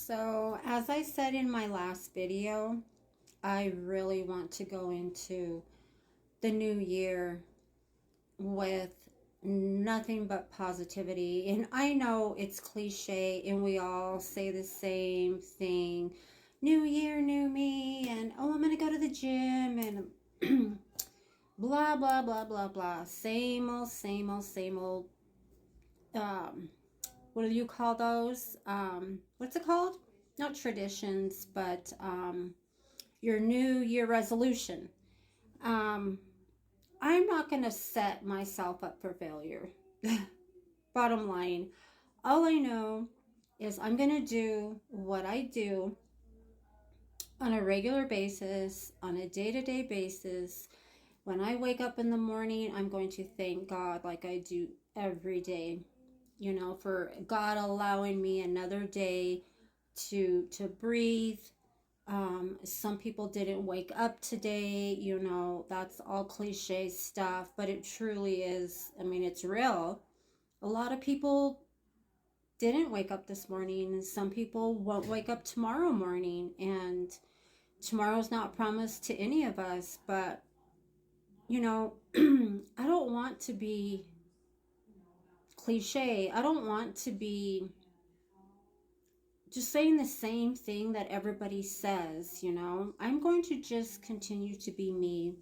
So, as I said in my last video, I really want to go into the new year with nothing but positivity. And I know it's cliche and we all say the same thing. New year, new me, and oh, I'm going to go to the gym and blah, blah, blah, blah, blah. Same old, same old, same old. Um, what do you call those? What's it called? Not traditions, but your new year resolution. Um, I'm not going to set myself up for failure. Bottom line, all I know is I'm going to do what I do on a regular basis, on a day-to-day basis. When I wake up in the morning, I'm going to thank God like I do every day, for God allowing me another day to breathe. Some people didn't wake up today, that's all cliche stuff, but it truly is. I mean, it's real. A lot of people didn't wake up this morning, and some people won't wake up tomorrow morning, and tomorrow's not promised to any of us. But, I don't want to be cliche. I don't want to be just saying the same thing that everybody says. I'm going to just continue to be me.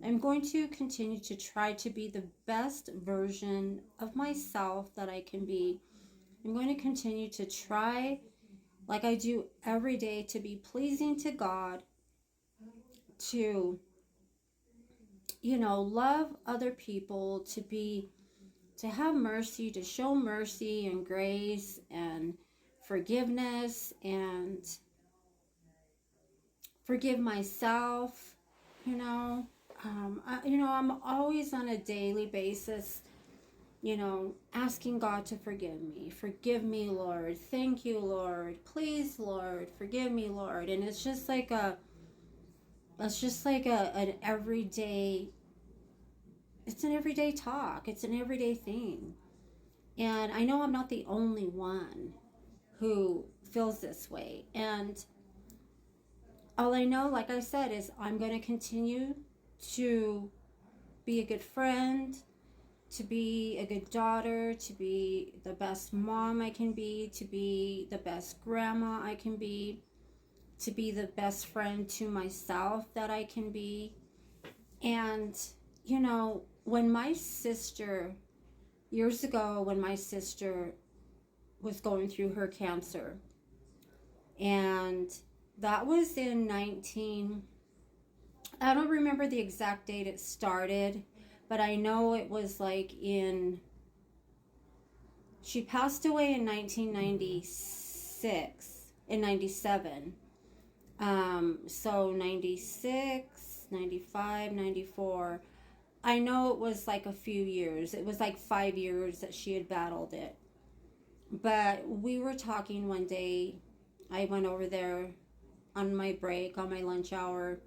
I'm going to continue to try to be the best version of myself that I can be. I'm going to continue to try, like I do every day, to be pleasing to God, to, love other people, to have mercy, to show mercy and grace and forgiveness, and forgive myself. I'm always on a daily basis, asking God to forgive me. Forgive me, Lord. Thank you, Lord. Please, Lord, forgive me, Lord. And it's just like an everyday, it's an everyday talk. It's an everyday thing. And I know I'm not the only one who feels this way. And all I know, like I said, is I'm going to continue to be a good friend, to be a good daughter, to be the best mom I can be, to be the best grandma I can be, to be the best friend to myself that I can be. And, when my sister, years ago, when my sister was going through her cancer, and that was in I don't remember the exact date it started, but I know it was she passed away in 1996, in 97. So 96, 95, 94. I know it was like a few years. It was like 5 years that she had battled it. But we were talking one day. I went over there on my break, on my lunch hour,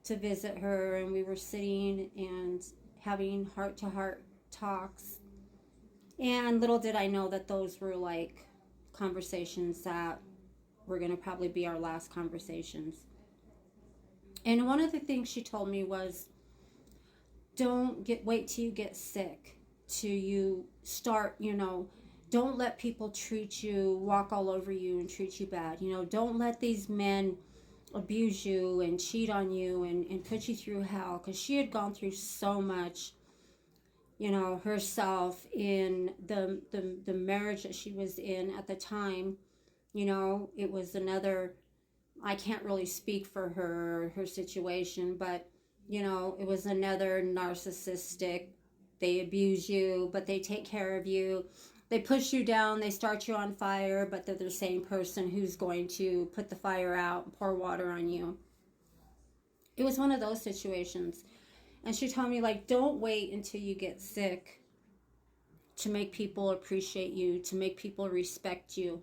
to visit her, and we were sitting and having heart-to-heart talks. And little did I know that those were like conversations that were going to probably be our last conversations. And one of the things she told me was, wait till you get sick, till you start, don't let people walk all over you and treat you bad. Don't let these men abuse you and cheat on you and put you through hell. Because she had gone through so much, herself in the marriage that she was in at the time. It was another, I can't really speak for her situation, but, it was another narcissistic. They abuse you, but they take care of you. They push you down, they start you on fire, but they're the same person who's going to put the fire out and pour water on you. It was one of those situations. And she told me, don't wait until you get sick to make people appreciate you, to make people respect you.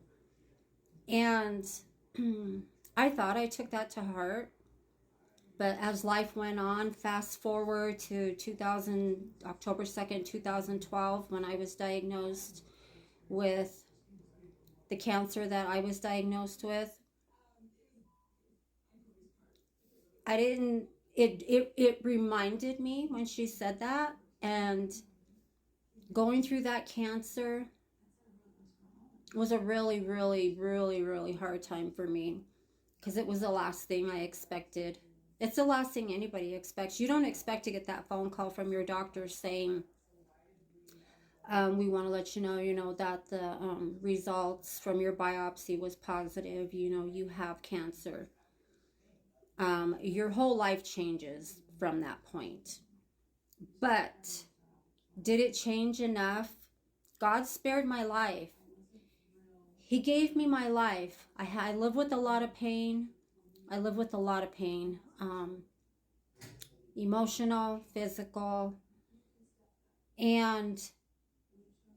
And I thought I took that to heart. But as life went on, fast forward to October 2nd, 2012, when I was diagnosed with the cancer that I was diagnosed with, I didn't, it reminded me when she said that, and going through that cancer was a really, really, really, really hard time for me, because it was the last thing I expected. It's the last thing anybody expects. You don't expect to get that phone call from your doctor saying, we want to let you know that the results from your biopsy was positive. You have cancer. Your whole life changes from that point. But did it change enough? God spared my life. He gave me my life. I live with a lot of pain. I live with a lot of pain. Emotional, physical, and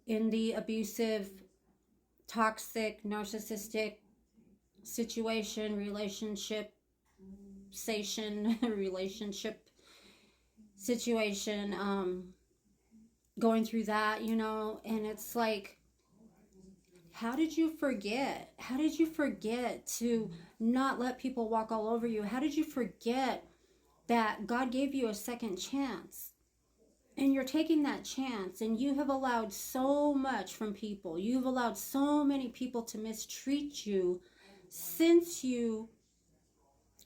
in the abusive, toxic, narcissistic situation, relationship situation, going through that, and it's like, how did you forget? How did you forget to not let people walk all over you? How did you forget that God gave you a second chance? And you're taking that chance, and you have allowed so much from people. You've allowed so many people to mistreat you since you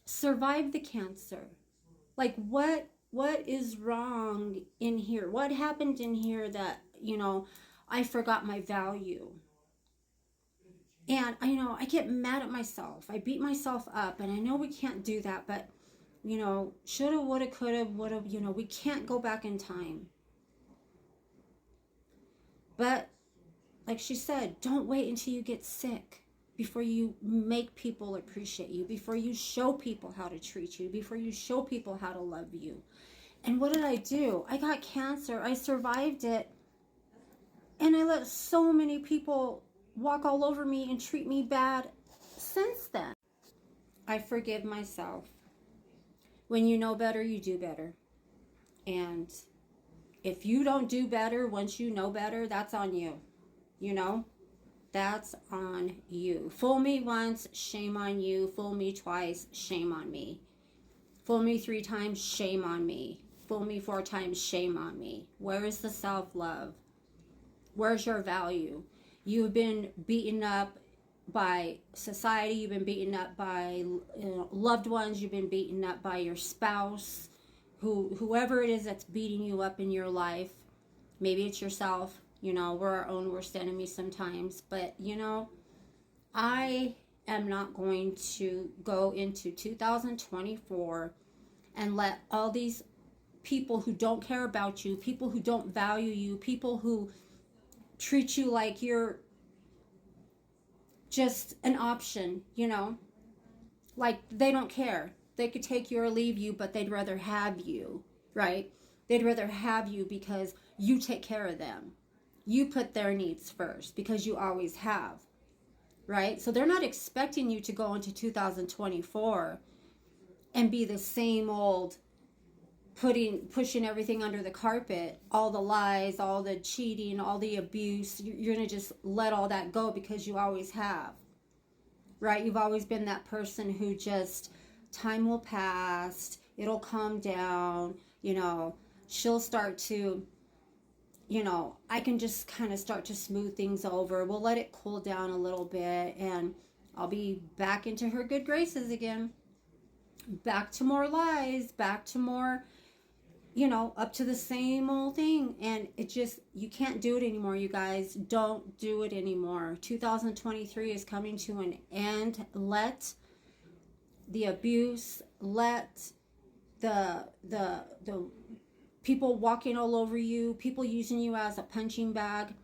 survived the cancer. Like, what is wrong in here? What happened in here that, I forgot my value? And I get mad at myself. I beat myself up, and I know we can't do that, but shoulda, woulda, coulda, woulda, we can't go back in time. But like she said, don't wait until you get sick before you make people appreciate you, before you show people how to treat you, before you show people how to love you. And what did I do? I got cancer. I survived it. And I let so many people walk all over me and treat me bad since then. I forgive myself. When you know better, you do better. And if you don't do better once you know better, that's on you. That's on you. Fool me once, shame on you. Fool me twice, shame on me. Fool me 3 times, shame on me. Fool me 4 times, shame on me. Where is the self-love? Where's your value? You've been beaten up by society. You've been beaten up by loved ones. You've been beaten up by your spouse. Whoever it is that's beating you up in your life. Maybe it's yourself. We're our own worst enemy sometimes. But, I am not going to go into 2024 and let all these people who don't care about you, people who don't value you, people who treat you like you're just an option, like they don't care. They could take you or leave you, but they'd rather have you, right? They'd rather have you because you take care of them. You put their needs first because you always have, right? So they're not expecting you to go into 2024 and be the same old pushing everything under the carpet, all the lies, all the cheating, all the abuse. You're going to just let all that go because you always have, right? You've always been that person who just, time will pass, it'll calm down, she'll start to, I can just kind of start to smooth things over. We'll let it cool down a little bit, and I'll be back into her good graces again. Back to more lies, back to more, up to the same old thing. And it just, you can't do it anymore, you guys. Don't do it anymore. 2023 is coming to an end. Let the abuse, let the people walking all over you, people using you as a punching bag,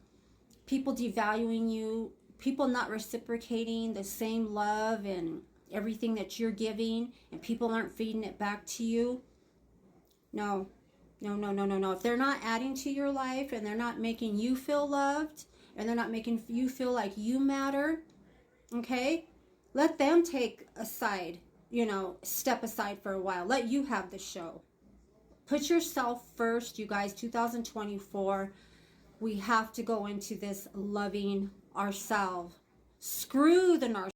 people devaluing you, people not reciprocating the same love and everything that you're giving, and people aren't feeding it back to you. No. If they're not adding to your life, and they're not making you feel loved, and they're not making you feel like you matter, okay, let them take aside, step aside for a while. Let you have the show. Put yourself first, you guys. 2024, we have to go into this loving ourselves Screw the narcissist.